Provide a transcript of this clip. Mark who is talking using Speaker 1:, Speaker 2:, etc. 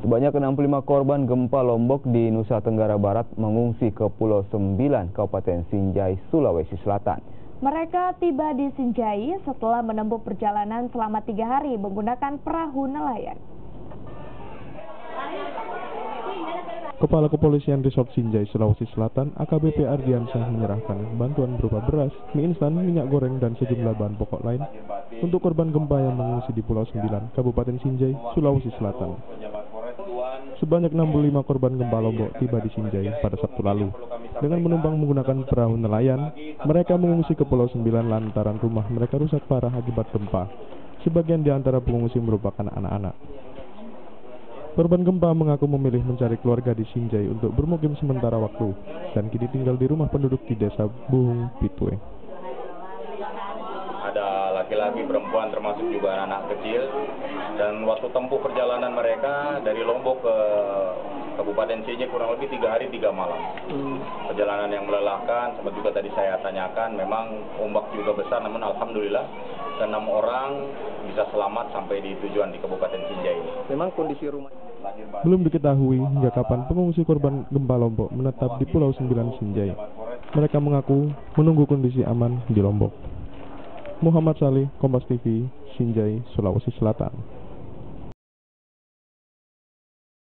Speaker 1: Sebanyak 65 korban gempa Lombok di Nusa Tenggara Barat mengungsi ke Pulau Sembilan, Kabupaten Sinjai, Sulawesi Selatan.
Speaker 2: Mereka tiba di Sinjai setelah menempuh perjalanan selama 3 hari menggunakan perahu nelayan.
Speaker 3: Kepala Kepolisian Resort Sinjai, Sulawesi Selatan, AKBP Ardiansyah menyerahkan bantuan berupa beras, mie instan, minyak goreng, dan sejumlah bahan pokok lain untuk korban gempa yang mengungsi di Pulau Sembilan, Kabupaten Sinjai, Sulawesi Selatan. Sebanyak 65 korban gempa Lombok tiba di Sinjai pada Sabtu lalu. Dengan menumpang menggunakan perahu nelayan, mereka mengungsi ke Pulau Sembilan lantaran rumah mereka rusak parah akibat gempa. Sebagian di antara pengungsi merupakan anak-anak. Korban gempa mengaku memilih mencari keluarga di Sinjai untuk bermukim sementara waktu dan kini tinggal di rumah penduduk di Desa Buhung Pitue.
Speaker 4: Ada laki-laki, perempuan, termasuk juga anak kecil. Dan waktu tempuh perjalanan mereka dari Lombok ke Kabupaten Sinjai kurang lebih 3 hari 3 malam. Perjalanan yang melelahkan, sempat juga tadi saya tanyakan, memang ombak juga besar, namun alhamdulillah 6 orang bisa selamat sampai di tujuan di Kabupaten Sinjai ini.
Speaker 1: Memang kondisi rumah
Speaker 3: belum diketahui hingga kapan pengungsi korban gempa Lombok menetap di Pulau Sembilan Sinjai. Mereka mengaku menunggu kondisi aman di Lombok. Muhammad Salih, Kompas TV, Sinjai, Sulawesi Selatan.